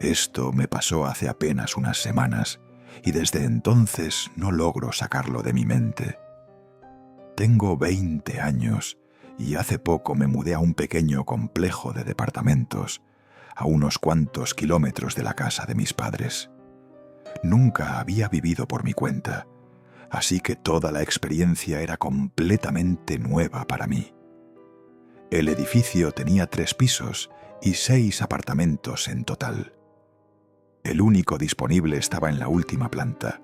Esto me pasó hace apenas unas semanas y desde entonces no logro sacarlo de mi mente. Tengo 20 años y hace poco me mudé a un pequeño complejo de departamentos a unos cuantos kilómetros de la casa de mis padres. Nunca había vivido por mi cuenta, así que toda la experiencia era completamente nueva para mí. El edificio tenía 3 pisos y 6 apartamentos en total. El único disponible estaba en la última planta,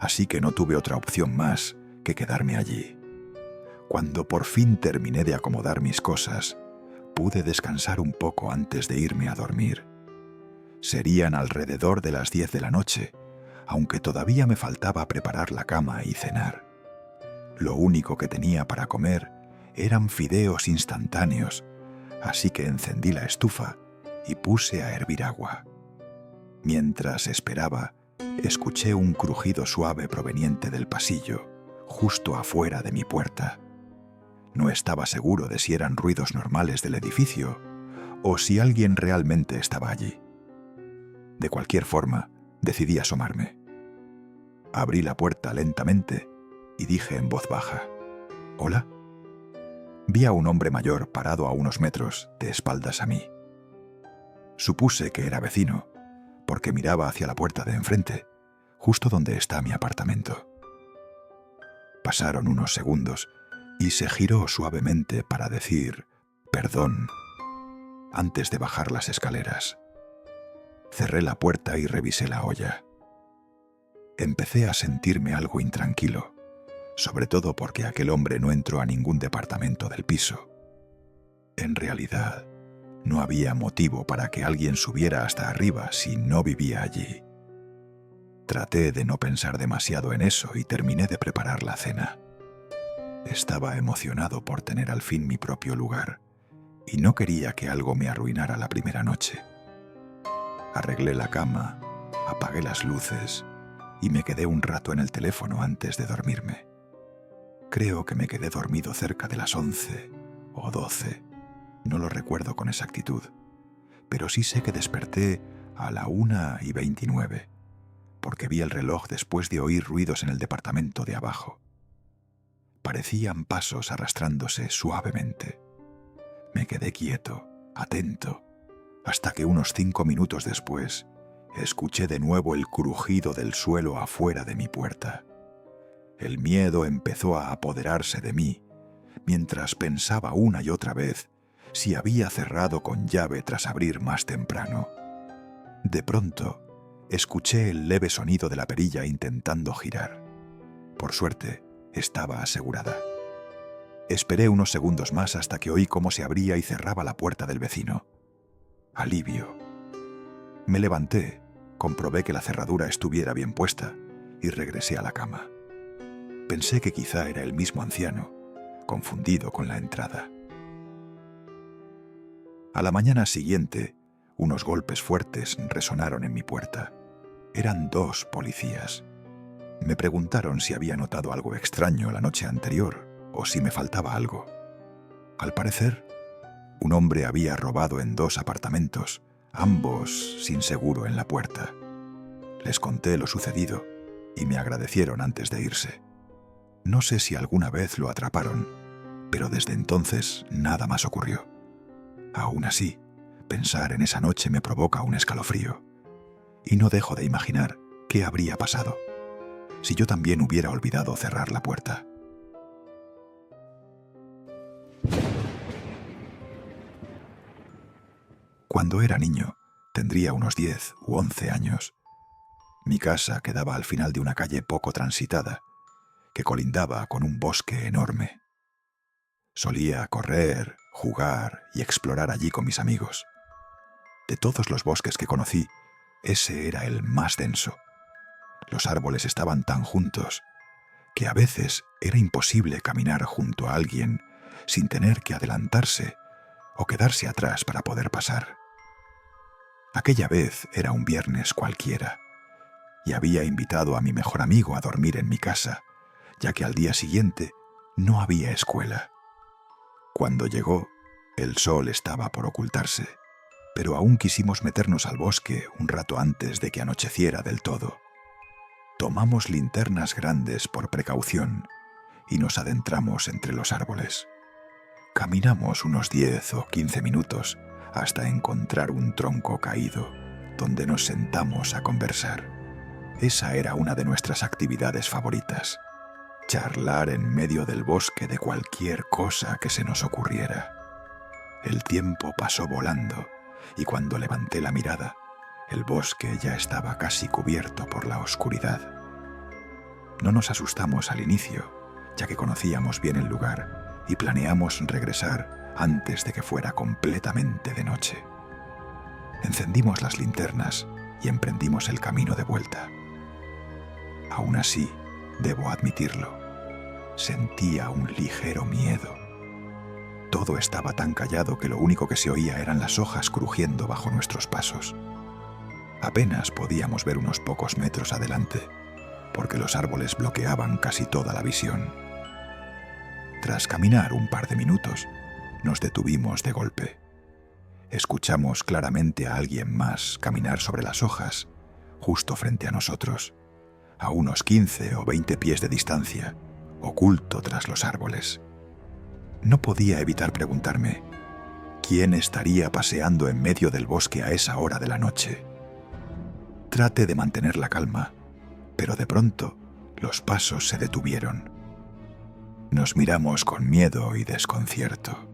así que no tuve otra opción más que quedarme allí. Cuando por fin terminé de acomodar mis cosas, pude descansar un poco antes de irme a dormir. Serían alrededor de las 10 de la noche, aunque todavía me faltaba preparar la cama y cenar. Lo único que tenía para comer eran fideos instantáneos, así que encendí la estufa y puse a hervir agua. Mientras esperaba, escuché un crujido suave proveniente del pasillo, justo afuera de mi puerta. No estaba seguro de si eran ruidos normales del edificio o si alguien realmente estaba allí. De cualquier forma, decidí asomarme. Abrí la puerta lentamente y dije en voz baja: «¿Hola?». Vi a un hombre mayor parado a unos metros, de espaldas a mí. Supuse que era vecino, porque miraba hacia la puerta de enfrente, justo donde está mi apartamento. Pasaron unos segundos y se giró suavemente para decir «perdón» antes de bajar las escaleras. Cerré la puerta y revisé la olla. Empecé a sentirme algo intranquilo, sobre todo porque aquel hombre no entró a ningún departamento del piso. En realidad, no había motivo para que alguien subiera hasta arriba si no vivía allí. Traté de no pensar demasiado en eso y terminé de preparar la cena. Estaba emocionado por tener al fin mi propio lugar y no quería que algo me arruinara la primera noche. Arreglé la cama, apagué las luces y me quedé un rato en el teléfono antes de dormirme. Creo que me quedé dormido cerca de las 11 o 12. No lo recuerdo con exactitud, pero sí sé que desperté a la 1:29, porque vi el reloj después de oír ruidos en el departamento de abajo. Parecían pasos arrastrándose suavemente. Me quedé quieto, atento, hasta que unos 5 minutos después escuché de nuevo el crujido del suelo afuera de mi puerta. El miedo empezó a apoderarse de mí, mientras pensaba una y otra vez si había cerrado con llave tras abrir más temprano. De pronto, escuché el leve sonido de la perilla intentando girar. Por suerte, estaba asegurada. Esperé unos segundos más hasta que oí cómo se abría y cerraba la puerta del vecino. Alivio. Me levanté, comprobé que la cerradura estuviera bien puesta y regresé a la cama. Pensé que quizá era el mismo anciano, confundido con la entrada. A la mañana siguiente, unos golpes fuertes resonaron en mi puerta. Eran 2 policías. Me preguntaron si había notado algo extraño la noche anterior o si me faltaba algo. Al parecer, un hombre había robado en 2 apartamentos, ambos sin seguro en la puerta. Les conté lo sucedido y me agradecieron antes de irse. No sé si alguna vez lo atraparon, pero desde entonces nada más ocurrió. Aún así, pensar en esa noche me provoca un escalofrío. Y no dejo de imaginar qué habría pasado si yo también hubiera olvidado cerrar la puerta. Cuando era niño, tendría unos 10 u 11 años. Mi casa quedaba al final de una calle poco transitada, que colindaba con un bosque enorme. Solía correr, jugar y explorar allí con mis amigos. De todos los bosques que conocí, ese era el más denso. Los árboles estaban tan juntos que a veces era imposible caminar junto a alguien sin tener que adelantarse o quedarse atrás para poder pasar. Aquella vez era un viernes cualquiera y había invitado a mi mejor amigo a dormir en mi casa, ya que al día siguiente no había escuela. Cuando llegó, el sol estaba por ocultarse pero aún quisimos meternos al bosque un rato antes de que anocheciera del todo. Tomamos linternas grandes por precaución y nos adentramos entre los árboles. Caminamos unos 10 o 15 minutos hasta encontrar un tronco caído, donde nos sentamos a conversar. Esa era una de nuestras actividades favoritas: charlar en medio del bosque de cualquier cosa que se nos ocurriera. El tiempo pasó volando y cuando levanté la mirada, el bosque ya estaba casi cubierto por la oscuridad. No nos asustamos al inicio, ya que conocíamos bien el lugar y planeamos regresar antes de que fuera completamente de noche. Encendimos las linternas y emprendimos el camino de vuelta. Aún así, debo admitirlo, sentía un ligero miedo. Todo estaba tan callado que lo único que se oía eran las hojas crujiendo bajo nuestros pasos. Apenas podíamos ver unos pocos metros adelante, porque los árboles bloqueaban casi toda la visión. Tras caminar un par de minutos, nos detuvimos de golpe. Escuchamos claramente a alguien más caminar sobre las hojas, justo frente a nosotros, a unos 15 o 20 pies de distancia, oculto tras los árboles. No podía evitar preguntarme, ¿quién estaría paseando en medio del bosque a esa hora de la noche? Traté de mantener la calma, pero de pronto los pasos se detuvieron. Nos miramos con miedo y desconcierto.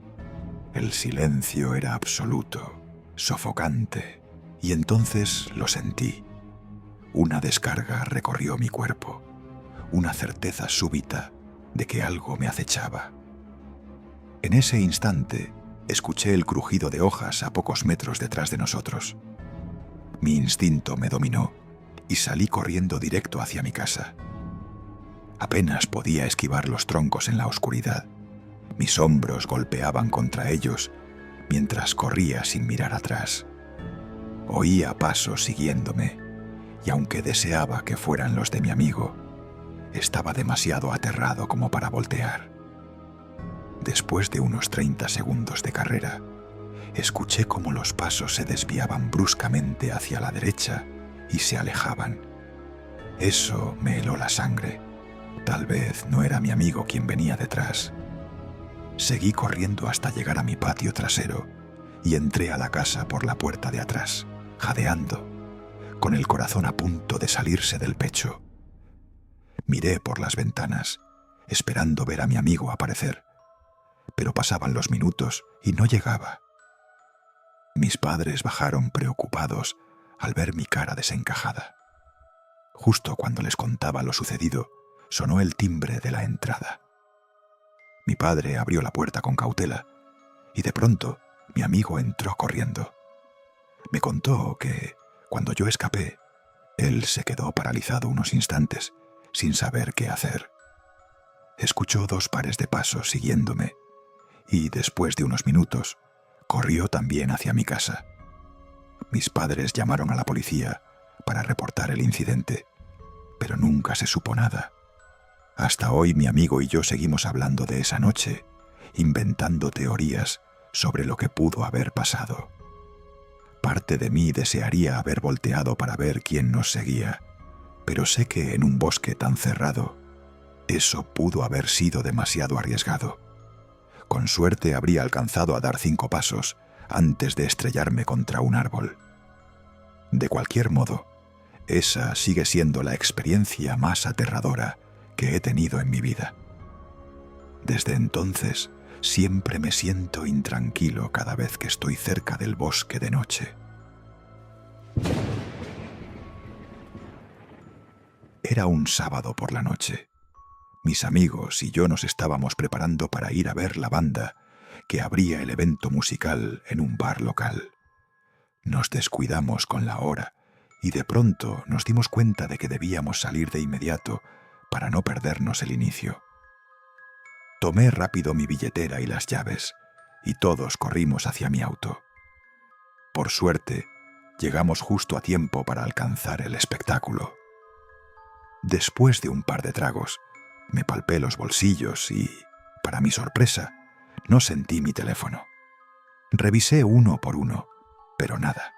El silencio era absoluto, sofocante, y entonces lo sentí. Una descarga recorrió mi cuerpo, una certeza súbita de que algo me acechaba. En ese instante, escuché el crujido de hojas a pocos metros detrás de nosotros. Mi instinto me dominó y salí corriendo directo hacia mi casa. Apenas podía esquivar los troncos en la oscuridad. Mis hombros golpeaban contra ellos mientras corría sin mirar atrás. Oía pasos siguiéndome, y aunque deseaba que fueran los de mi amigo, estaba demasiado aterrado como para voltear. Después de unos 30 segundos de carrera, escuché cómo los pasos se desviaban bruscamente hacia la derecha y se alejaban. Eso me heló la sangre. Tal vez no era mi amigo quien venía detrás. Seguí corriendo hasta llegar a mi patio trasero y entré a la casa por la puerta de atrás, jadeando, con el corazón a punto de salirse del pecho. Miré por las ventanas, esperando ver a mi amigo aparecer, pero pasaban los minutos y no llegaba. Mis padres bajaron preocupados al ver mi cara desencajada. Justo cuando les contaba lo sucedido, sonó el timbre de la entrada. Mi padre abrió la puerta con cautela y de pronto mi amigo entró corriendo. Me contó que, cuando yo escapé, él se quedó paralizado unos instantes, sin saber qué hacer. Escuchó 2 pares de pasos siguiéndome y, después de unos minutos, corrió también hacia mi casa. Mis padres llamaron a la policía para reportar el incidente, pero nunca se supo nada. Hasta hoy mi amigo y yo seguimos hablando de esa noche, inventando teorías sobre lo que pudo haber pasado. Parte de mí desearía haber volteado para ver quién nos seguía, pero sé que en un bosque tan cerrado, eso pudo haber sido demasiado arriesgado. Con suerte habría alcanzado a dar 5 pasos antes de estrellarme contra un árbol. De cualquier modo, esa sigue siendo la experiencia más aterradora que he tenido en mi vida. Desde entonces, siempre me siento intranquilo cada vez que estoy cerca del bosque de noche. Era un sábado por la noche. Mis amigos y yo nos estábamos preparando para ir a ver la banda que abría el evento musical en un bar local. Nos descuidamos con la hora y de pronto nos dimos cuenta de que debíamos salir de inmediato para no perdernos el inicio. Tomé rápido mi billetera y las llaves, y todos corrimos hacia mi auto. Por suerte, llegamos justo a tiempo para alcanzar el espectáculo. Después de un par de tragos, me palpé los bolsillos y, para mi sorpresa, no sentí mi teléfono. Revisé uno por uno, pero nada.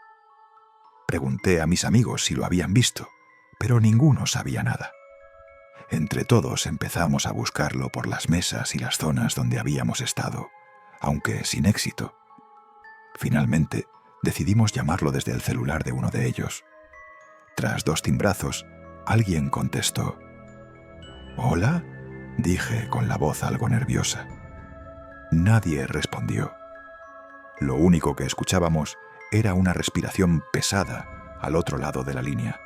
Pregunté a mis amigos si lo habían visto, pero ninguno sabía nada. Entre todos empezamos a buscarlo por las mesas y las zonas donde habíamos estado, aunque sin éxito. Finalmente, decidimos llamarlo desde el celular de uno de ellos. Tras 2 timbrazos, alguien contestó. «¿Hola?», dije con la voz algo nerviosa. Nadie respondió. Lo único que escuchábamos era una respiración pesada al otro lado de la línea.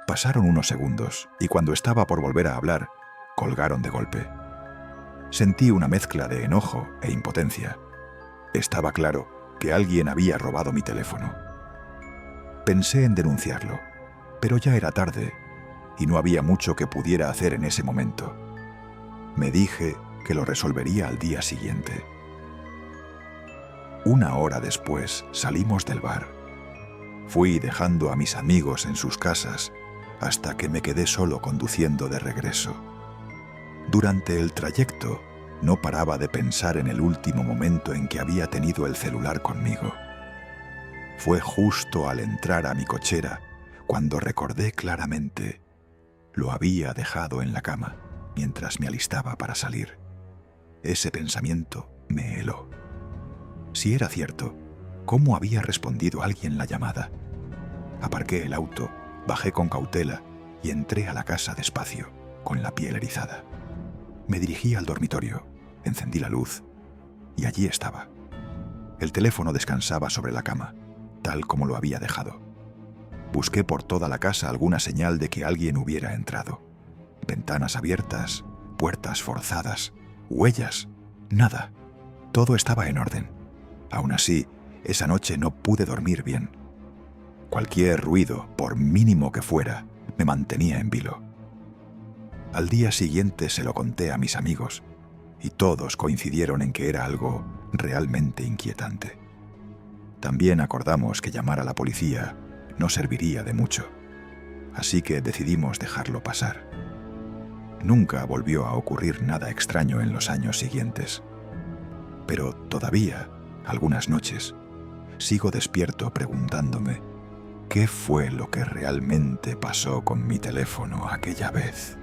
Pasaron unos segundos y cuando estaba por volver a hablar, colgaron de golpe. Sentí una mezcla de enojo e impotencia. Estaba claro que alguien había robado mi teléfono. Pensé en denunciarlo, pero ya era tarde y no había mucho que pudiera hacer en ese momento. Me dije que lo resolvería al día siguiente. 1 hora después salimos del bar. Fui dejando a mis amigos en sus casas hasta que me quedé solo conduciendo de regreso. Durante el trayecto no paraba de pensar en el último momento en que había tenido el celular conmigo. Fue justo al entrar a mi cochera cuando recordé claramente: lo había dejado en la cama mientras me alistaba para salir. Ese pensamiento me heló. Si era cierto, ¿cómo había respondido alguien la llamada? Aparqué el auto, bajé con cautela y entré a la casa despacio, con la piel erizada. Me dirigí al dormitorio, encendí la luz y allí estaba. El teléfono descansaba sobre la cama, tal como lo había dejado. Busqué por toda la casa alguna señal de que alguien hubiera entrado. Ventanas abiertas, puertas forzadas, huellas, nada. Todo estaba en orden. Aún así, esa noche no pude dormir bien. Cualquier ruido, por mínimo que fuera, me mantenía en vilo. Al día siguiente se lo conté a mis amigos, y todos coincidieron en que era algo realmente inquietante. También acordamos que llamar a la policía no serviría de mucho, así que decidimos dejarlo pasar. Nunca volvió a ocurrir nada extraño en los años siguientes, pero todavía, algunas noches, sigo despierto preguntándome ¿qué fue lo que realmente pasó con mi teléfono aquella vez?